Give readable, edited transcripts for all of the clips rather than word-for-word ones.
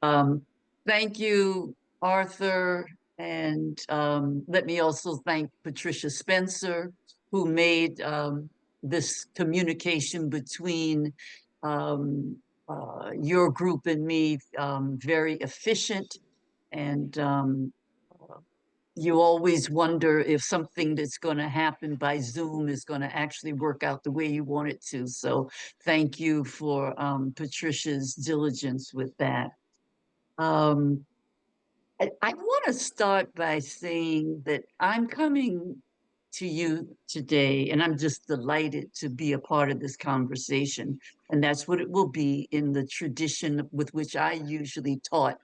Um, Thank you, Arthur. And let me also thank Patricia Spencer, who made this communication between um, your group and me very efficient. And you always wonder if something that's going to happen by Zoom is going to actually work out the way you want it to. So thank you for Patricia's diligence with that. Um, I want to start by saying that I'm coming to you today, and I'm just delighted to be a part of this conversation. And that's what it will be in the tradition with which I usually taught.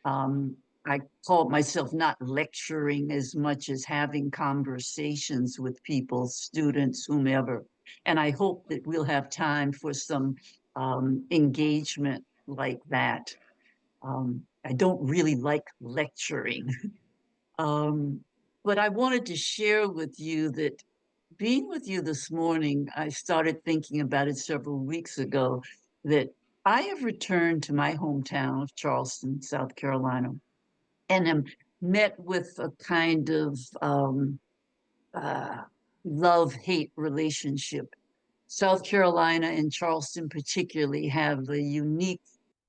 I call myself not lecturing as much as having conversations with people, students, whomever. And I hope that we'll have time for some engagement like that. I don't really like lecturing, um, but I wanted to share with you that being with you this morning, I started thinking about it several weeks ago that I have returned to my hometown of Charleston, South Carolina, and am met with a kind of uh, love-hate relationship. South Carolina and Charleston particularly have a unique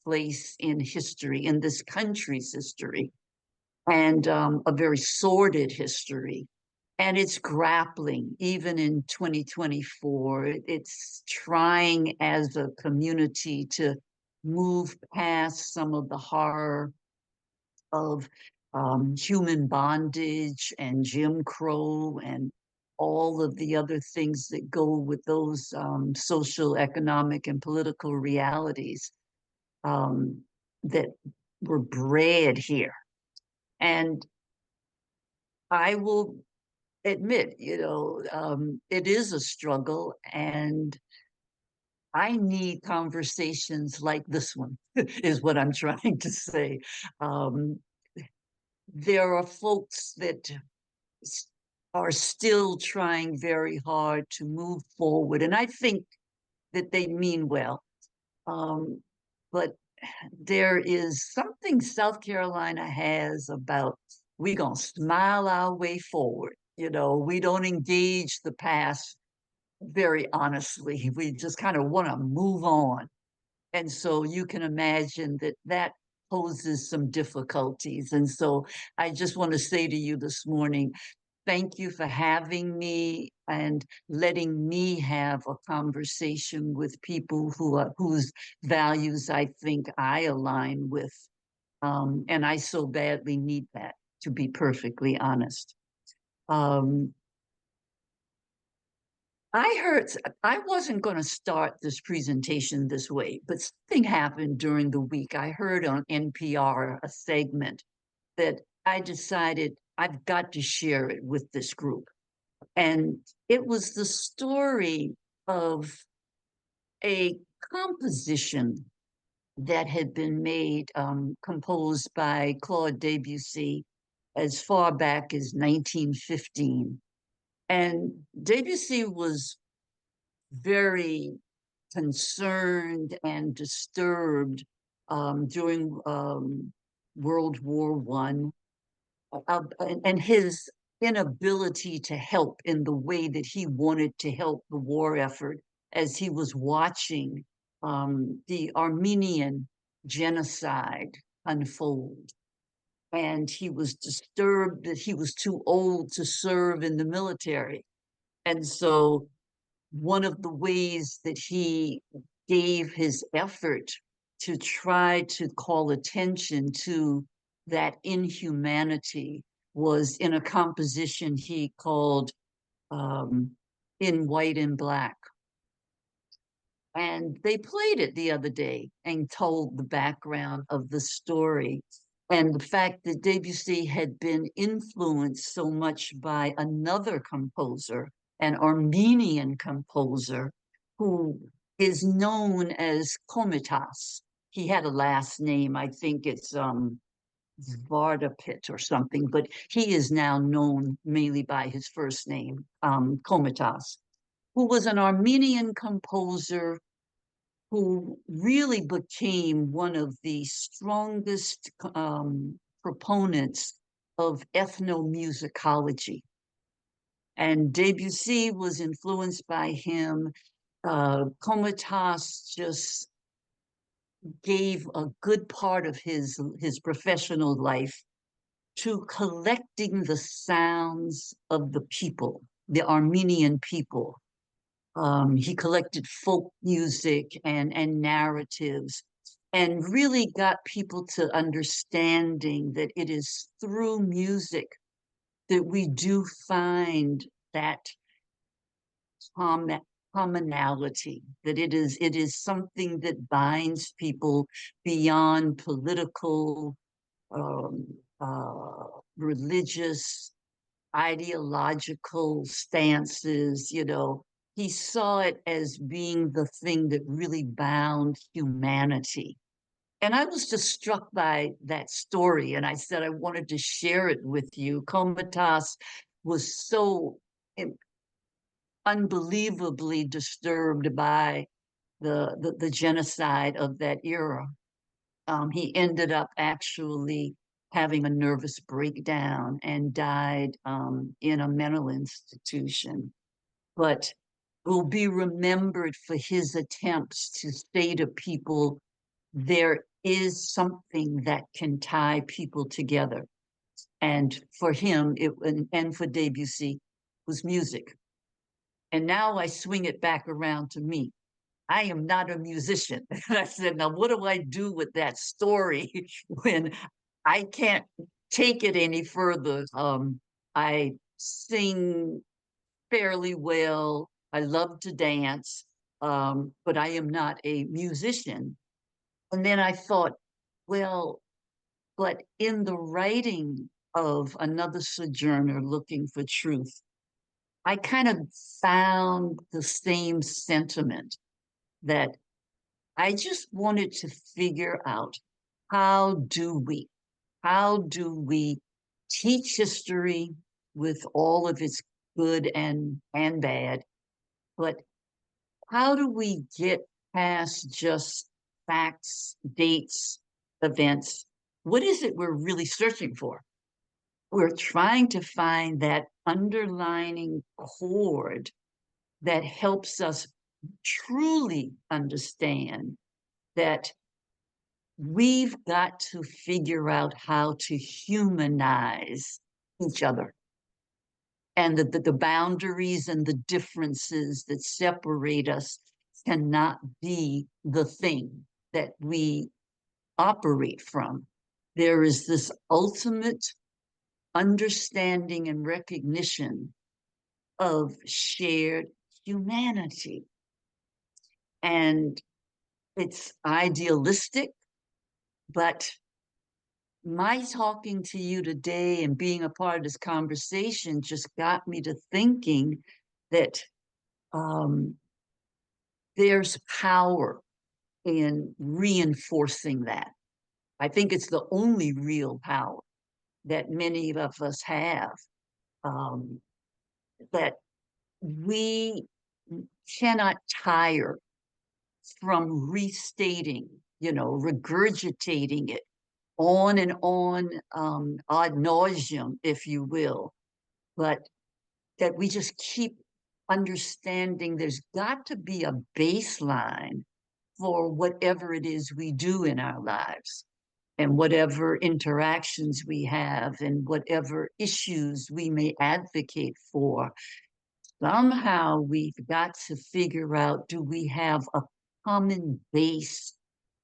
place in history, in this country's history, and a very sordid history. And it's grappling, even in 2024. It's trying as a community to move past some of the horror of human bondage and Jim Crow and all of the other things that go with those social, economic, and political realities um, that were bred here. And I will admit, it is a struggle, and I need conversations like this one, is what I'm trying to say. Um, there are folks that are still trying very hard to move forward, and I think that they mean well. Um, but there is something South Carolina has about we gonna smile our way forward. We don't engage the past very honestly. We just kind of want to move on. And so you can imagine that that poses some difficulties. And so I just want to say to you this morning, thank you for having me and letting me have a conversation with people whose values I think I align with. And I so badly need that, to be perfectly honest. Um, I heard I wasn't going to start this presentation this way, but something happened during the week. I heard on NPR a segment that I decided I've got to share it with this group. And it was the story of a composition that had been made, composed by Claude Debussy as far back as 1915. And Debussy was very concerned and disturbed during World War One, and his inability to help in the way that he wanted to help the war effort as he was watching the Armenian genocide unfold. And he was disturbed that he was too old to serve in the military. And so one of the ways that he gave his effort to try to call attention to that inhumanity was in a composition he called In White and Black. And they played it the other day and told the background of the story. And the fact that Debussy had been influenced so much by another composer, an Armenian composer, who is known as Komitas. He had a last name, I think it's Vardapit or something, but he is now known mainly by his first name, Komitas, who was an Armenian composer who really became one of the strongest proponents of ethnomusicology. And Debussy was influenced by him. Komitas just gave a good part of his professional life to collecting the sounds of the people, the Armenian people. He collected folk music and narratives, and really got people to understanding that it is through music that we do find that common commonality, that it is something that binds people beyond political, um, uh, religious, ideological stances. He saw it as being the thing that really bound humanity. And I was just struck by that story, and I said I wanted to share it with you. Komitas was so unbelievably disturbed by the genocide of that era. He ended up actually having a nervous breakdown and died in a mental institution, but will be remembered for his attempts to say to people there is something that can tie people together. And for him, and for Debussy, was music. And now I swing it back around to me. I am not a musician. And I said, now what do I do with that story when I can't take it any further? I sing fairly well. I love to dance, but I am not a musician. And then I thought, well, but in the writing of Another Sojourner Looking for Truth, I kind of found the same sentiment that I just wanted to figure out how do we, how do we teach history with all of its good and bad, but how do we get past just facts, dates, events? What is it we're really searching for? We're trying to find that underlining chord that helps us truly understand that we've got to figure out how to humanize each other, and that the boundaries and the differences that separate us cannot be the thing that we operate from. There is this ultimate understanding and recognition of shared humanity. And it's idealistic, but my talking to you today and being a part of this conversation just got me to thinking that um, there's power in reinforcing that. I think it's the only real power that many of us have, um, that we cannot tire from restating, regurgitating it on and on, ad nauseum, if you will, but that we just keep understanding there's got to be a baseline for whatever it is we do in our lives and whatever interactions we have and whatever issues we may advocate for. Somehow we've got to figure out, do we have a common base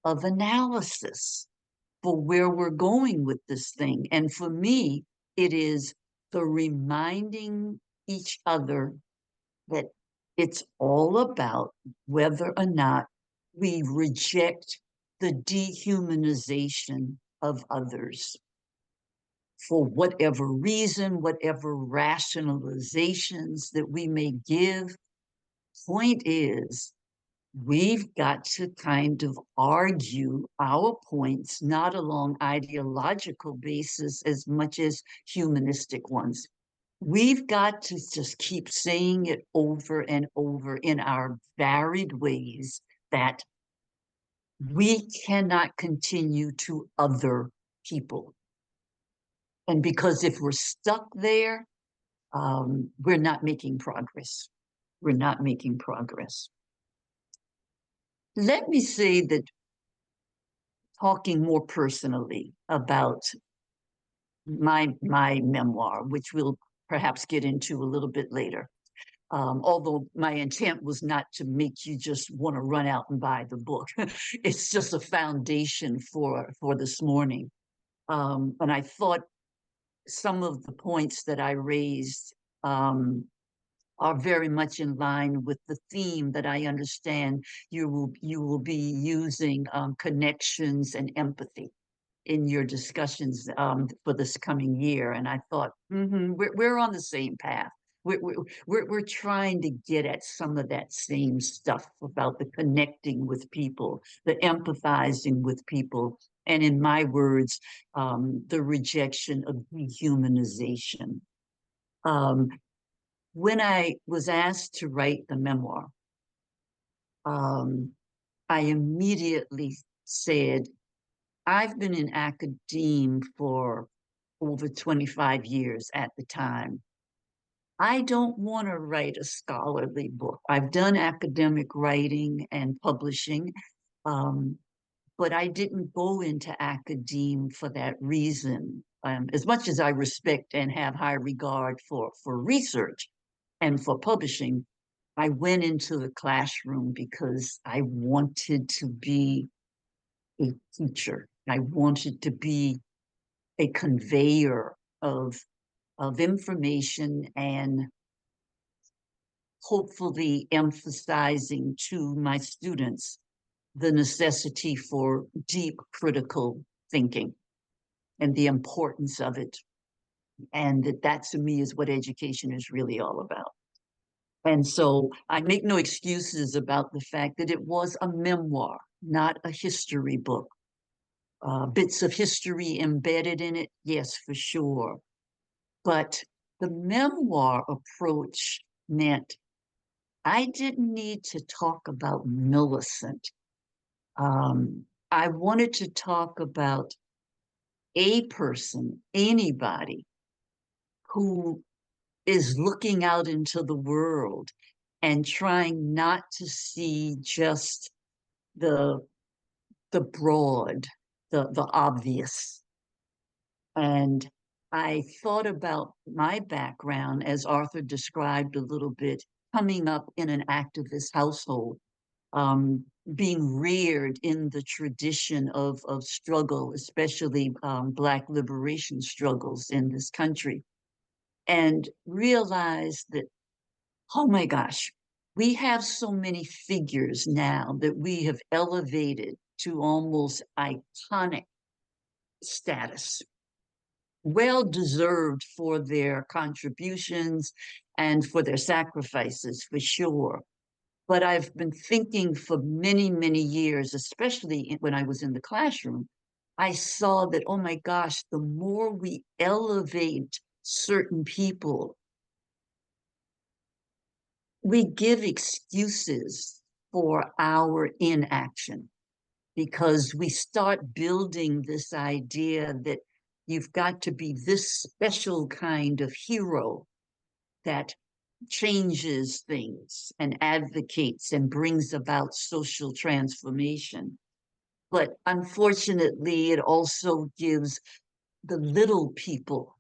of analysis for where we're going with this thing? And for me, it is the reminding each other that it's all about whether or not we reject the dehumanization of others for whatever reason, whatever rationalizations that we may give. Point is, we've got to kind of argue our points not along ideological basis as much as humanistic ones. We've got to just keep saying it over and over in our varied ways that We cannot continue to other people. And because if we're stuck there, we're not making progress. We're not making progress. Let me say that talking more personally about my memoir, which we'll perhaps get into a little bit later. Although my intent was not to make you just want to run out and buy the book. It's just a foundation for this morning. And I thought some of the points that I raised are very much in line with the theme that I understand you will be using, connections and empathy in your discussions, for this coming year. And I thought, we're on the same path. We're trying to get at some of that same stuff about the connecting with people, the empathizing with people, and in my words, the rejection of dehumanization. Um, when I was asked to write the memoir, um, I immediately said, I've been in academe for over 25 years at the time. I don't want to write a scholarly book. I've done academic writing and publishing, um, but I didn't go into academe for that reason. As much as I respect and have high regard for research and for publishing, I went into the classroom because I wanted to be a teacher. I wanted to be a conveyor of information, and hopefully emphasizing to my students the necessity for deep critical thinking and the importance of it. And that to me is what education is really all about. And so I make no excuses about the fact that it was a memoir, not a history book. Bits of history embedded in it, yes, for sure. But the memoir approach meant I didn't need to talk about Millicent. I wanted to talk about a person, anybody who is looking out into the world and trying not to see just the broad, the obvious. And I thought about my background, as Arthur described a little bit, coming up in an activist household, um, being reared in the tradition of struggle, especially Black liberation struggles in this country, and realized that, oh my gosh, we have so many figures now that we have elevated to almost iconic status, well deserved for their contributions and for their sacrifices, for sure. But I've been thinking for many, many years, especially when I was in the classroom, I saw that, oh my gosh, the more we elevate certain people, we give excuses for our inaction, because we start building this idea that you've got to be this special kind of hero that changes things and advocates and brings about social transformation. But unfortunately, it also gives the little people,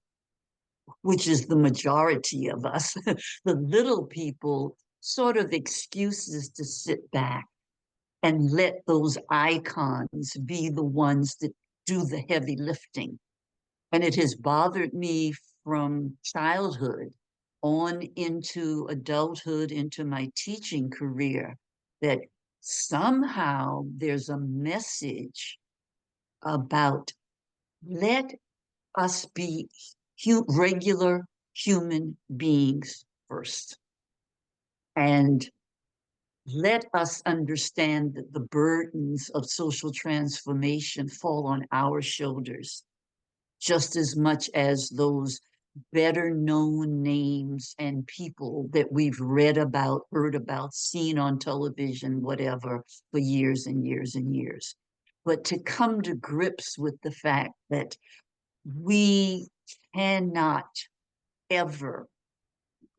which is the majority of us, the little people, sort of excuses to sit back and let those icons be the ones that do the heavy lifting. And it has bothered me from childhood on into adulthood, into my teaching career, that somehow there's a message about let us be regular human beings first. And let us understand that the burdens of social transformation fall on our shoulders just as much as those better known names and people that we've read about, heard about, seen on television, whatever, for years and years and years. But to come to grips with the fact that we cannot ever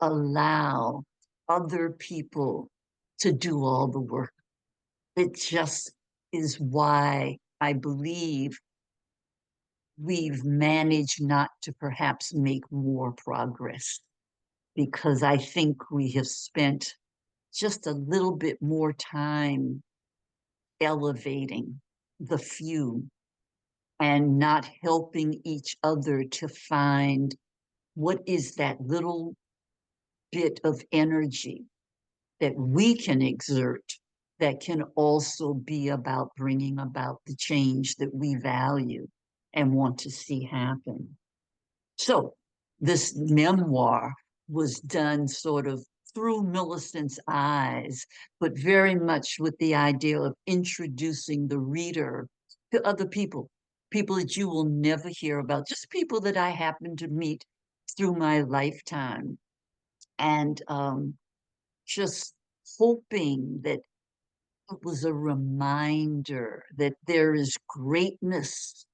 allow other people to do all the work. It just is why I believe we've managed not to perhaps make more progress, because I think we have spent just a little bit more time elevating the few and not helping each other to find what is that little bit of energy that we can exert that can also be about bringing about the change that we value and want to see happen. So this memoir was done sort of through Millicent's eyes, but very much with the idea of introducing the reader to other people, people that you will never hear about, just people that I happen to meet through my lifetime. And just hoping that it was a reminder that there is greatness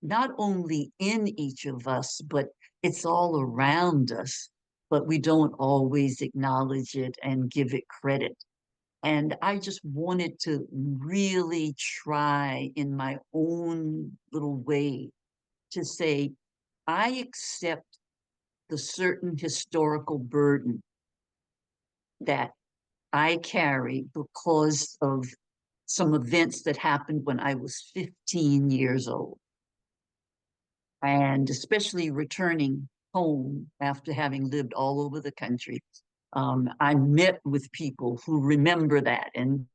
not only in each of us, but it's all around us, but we don't always acknowledge it and give it credit. And I just wanted to really try in my own little way to say, I accept the certain historical burden that I carry because of some events that happened when I was 15 years old. And especially returning home after having lived all over the country, I met with people who remember that. And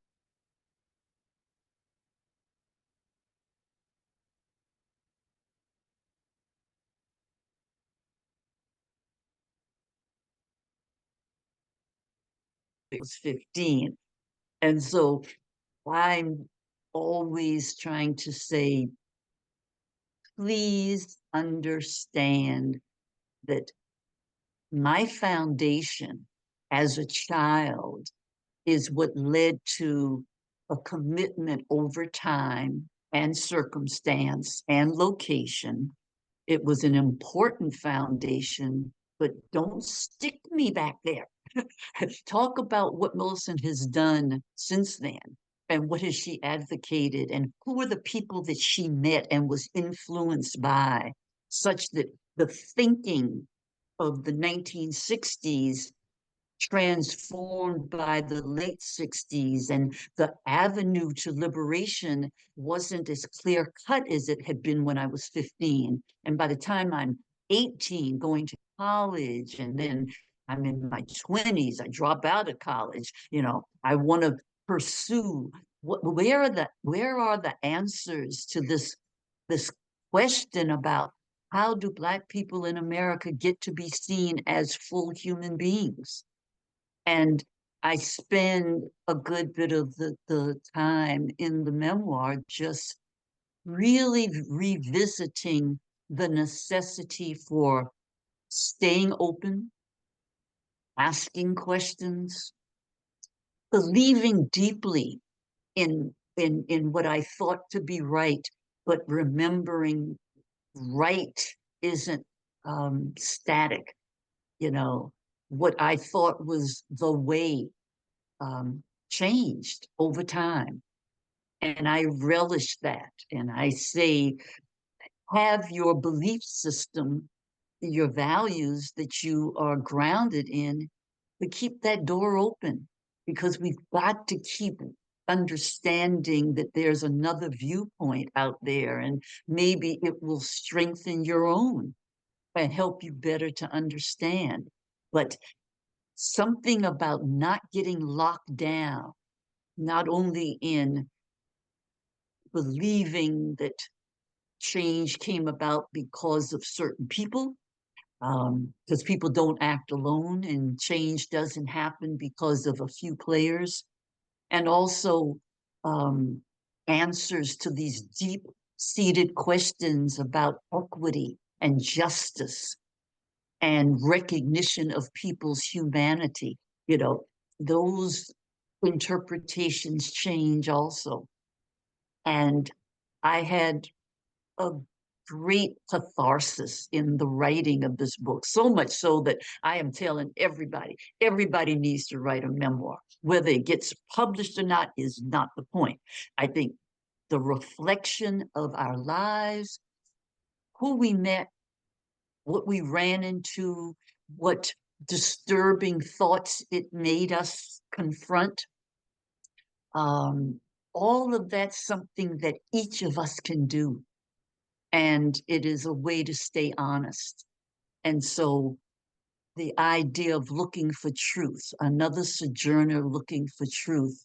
it was 15. And so I'm always trying to say, please understand that my foundation as a child is what led to a commitment over time and circumstance and location. It was an important foundation, but don't stick me back there. Talk about what Millicent has done since then, and what has she advocated, and who are the people that she met and was influenced by, such that the thinking of the 1960s transformed by the late 60s, and the avenue to liberation wasn't as clear cut as it had been when I was 15. And by the time I'm 18, going to college, and then I'm in my 20s, I drop out of college, I want to pursue where are the answers to this question about how do Black people in America get to be seen as full human beings? And I spend a good bit of the time in the memoir just really revisiting the necessity for staying open, asking questions, believing deeply in what I thought to be right, but remembering right isn't static. You know, what I thought was the way changed over time. And I relish that. And I say, have your belief system, your values that you are grounded in, but keep that door open, because we've got to keep understanding that there's another viewpoint out there, and maybe it will strengthen your own and help you better to understand. But something about not getting locked down, not only in believing that change came about because of certain people, because people don't act alone, and change doesn't happen because of a few players, and also um, answers to these deep seated questions about equity and justice. and recognition of people's humanity. You know, those interpretations change also. And I had a great catharsis in the writing of this book, so much so that I am telling everybody needs to write a memoir. Whether it gets published or not is not the point. I think the reflection of our lives, who we met, what we ran into, what disturbing thoughts it made us confront, um, all of that's something that each of us can do. And it is a way to stay honest. And so the idea of looking for truth, another sojourner looking for truth,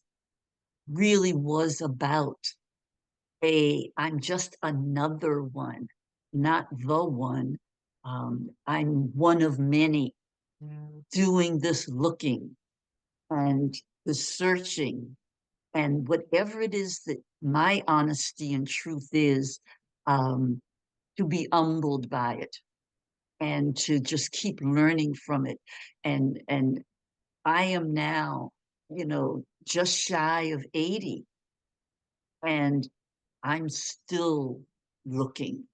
really was about I'm just another one, not the one. I'm one of many doing this looking and the searching and whatever it is that my honesty and truth is, um, to be humbled by it and to just keep learning from it. And I am now, just shy of 80, and I'm still looking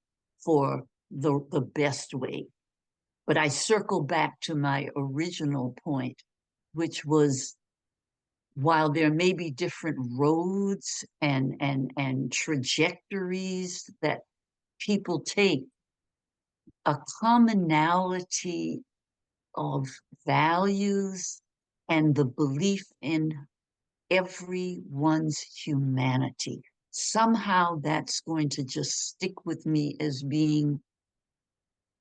for the best way. But I circle back to my original point, which was while there may be different roads and trajectories that people take, a commonality of values and the belief in everyone's humanity. Somehow that's going to just stick with me as being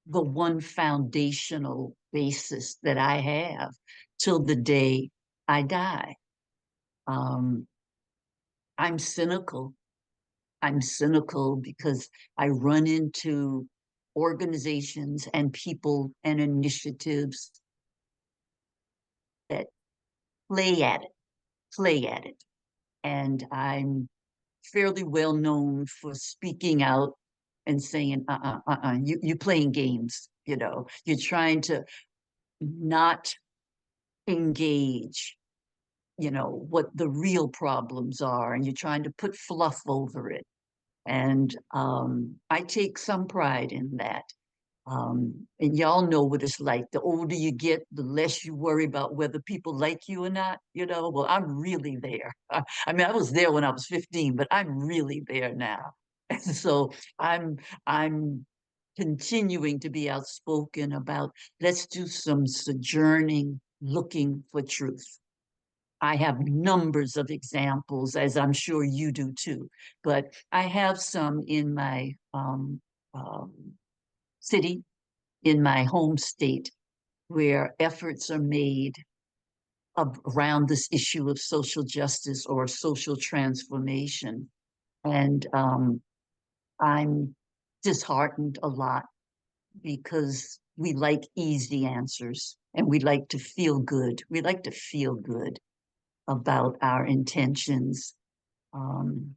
the one foundational basis that I have till the day I die. Um, I'm cynical. I'm cynical because I run into organizations and people and initiatives that play at it, play at it. And I'm fairly well known for speaking out and saying, you playing games, you're trying to not engage, what the real problems are, and you're trying to put fluff over it. And I take some pride in that. And y'all know what it's like. The older you get, the less you worry about whether people like you or not. Well, I'm really there. I mean, I was there when I was 15, but I'm really there now. And so I'm continuing to be outspoken about let's do some sojourning, looking for truth. I have numbers of examples, as I'm sure you do too, but I have some in my city, in my home state, where efforts are made around this issue of social justice or social transformation. And I'm disheartened a lot because we like easy answers and we like to feel good. We like to feel good about our intentions. Um,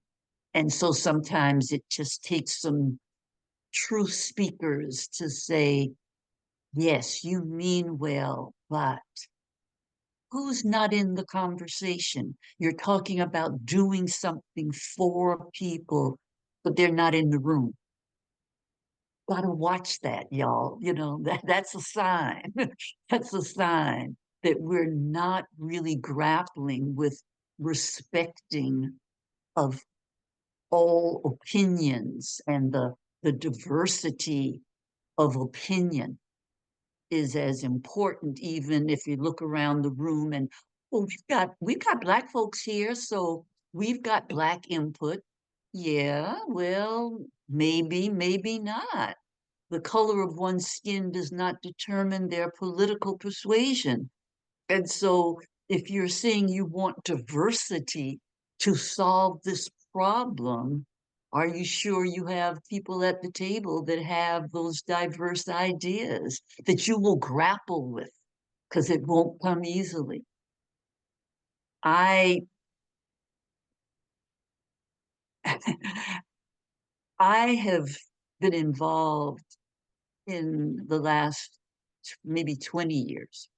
and so sometimes it just takes some truth speakers to say, yes, you mean well, but who's not in the conversation? You're talking about doing something for people, but they're not in the room. Gotta watch that, y'all. That's a sign. That's a sign that we're not really grappling with respecting of all opinions and the diversity of opinion is as important, even if you look around the room and, well, we've got black folks here, so we've got black input. Yeah, well, maybe not. The color of one's skin does not determine their political persuasion. And so if you're saying you want diversity to solve this problem, are you sure you have people at the table that have those diverse ideas that you will grapple with? Because it won't come easily. I I have been involved in the last maybe 20 years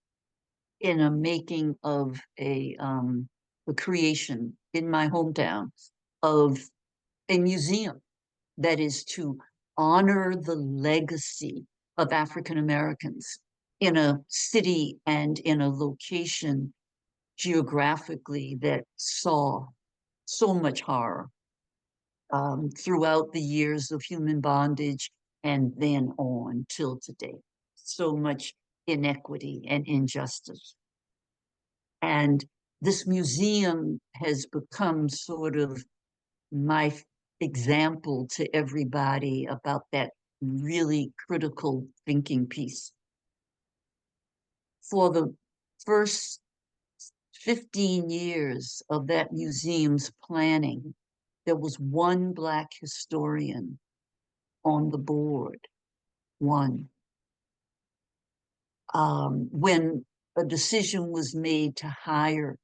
in a making of a creation in my hometown of a museum that is to honor the legacy of African Americans in a city and in a location geographically that saw so much horror throughout the years of human bondage and then on till today. So much inequity and injustice. And this museum has become sort of my example to everybody about that really critical thinking piece. For the first 15 years of that museum's planning, there was one Black historian on the board, one. When a decision was made to hire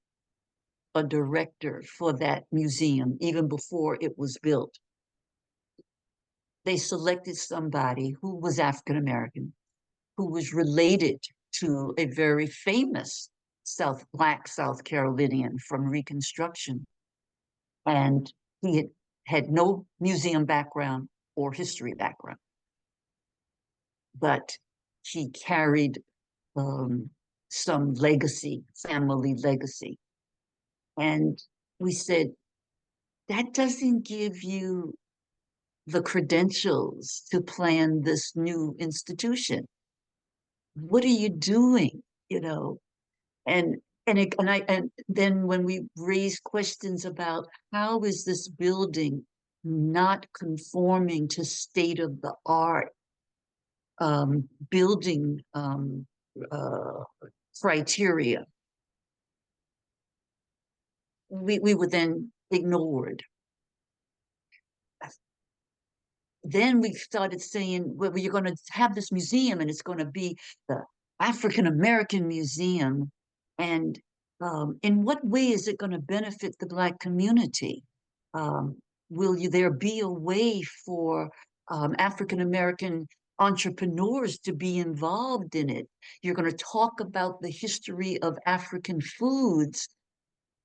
a director for that museum, even before it was built, they selected somebody who was African American, who was related to a very famous Black South Carolinian from Reconstruction. And he had no museum background or history background, but he carried some legacy, family legacy. And we said, that doesn't give you the credentials to plan this new institution. What are you doing? You know, and and then when we raise questions about how is this building not conforming to state of the art building uh, criteria, we were then ignored. Then we started saying, well, you're going to have this museum and it's going to be the African American Museum. And in what way is it going to benefit the Black community? Will there be a way for African American entrepreneurs to be involved in it? You're going to talk about the history of African foods,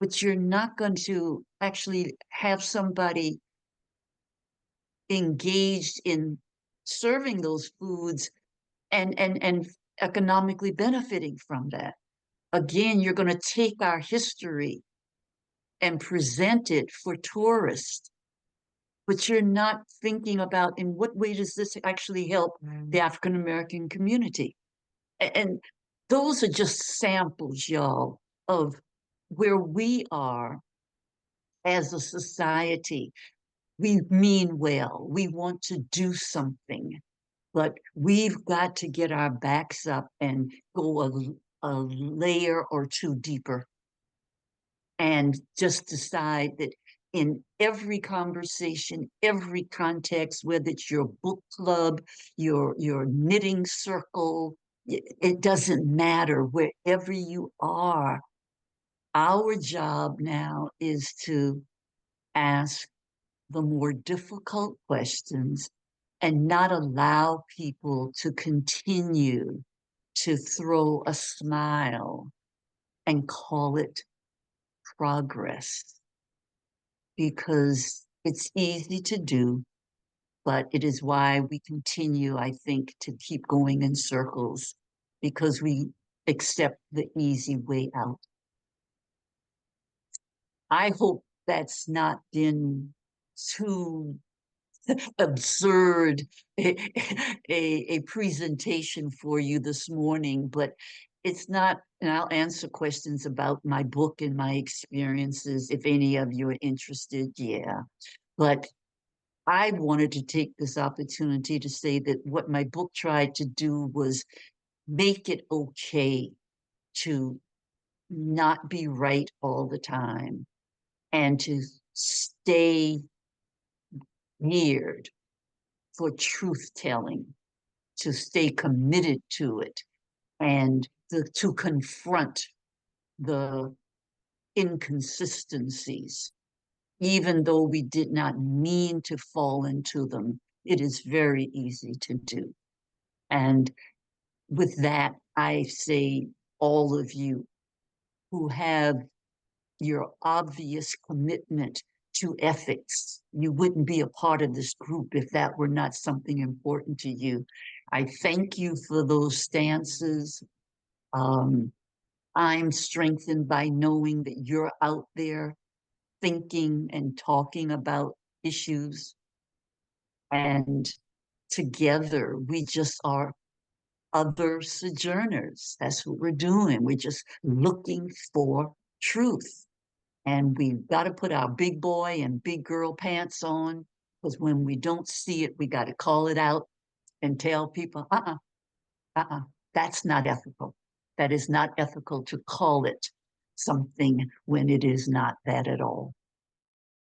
but you're not going to actually have somebody engaged in serving those foods and economically benefiting from that. Again, you're going to take our history and present it for tourists, but you're not thinking about in what way does this actually help the African American community. And those are just samples, y'all, of where we are as a society. We mean well, we want to do something, but we've got to get our backs up and go a layer or two deeper and just decide that in every conversation, every context, whether it's your book club, your knitting circle, it doesn't matter, wherever you are, our job now is to ask the more difficult questions and not allow people to continue to throw a smile and call it progress, because it's easy to do, but it is why we continue, I think, to keep going in circles, because we accept the easy way out. I hope that's not been too absurd a presentation for you this morning, but it's not, and I'll answer questions about my book and my experiences if any of you are interested, yeah. But I wanted to take this opportunity to say that what my book tried to do was make it okay to not be right all the time and to stay geared for truth telling, to stay committed to it, and to confront the inconsistencies. Even though we did not mean to fall into them, it is very easy to do. And with that, I say all of you who have your obvious commitment to ethics. You wouldn't be a part of this group if that were not something important to you. I thank you for those stances. Um, I'm strengthened by knowing that you're out there thinking and talking about issues. And together, we just are other sojourners. That's what we're doing. We're just looking for truth. And we've got to put our big boy and big girl pants on, because when we don't see it, we got to call it out and tell people, uh-uh, that's not ethical. That is not ethical to call it something when it is not that at all.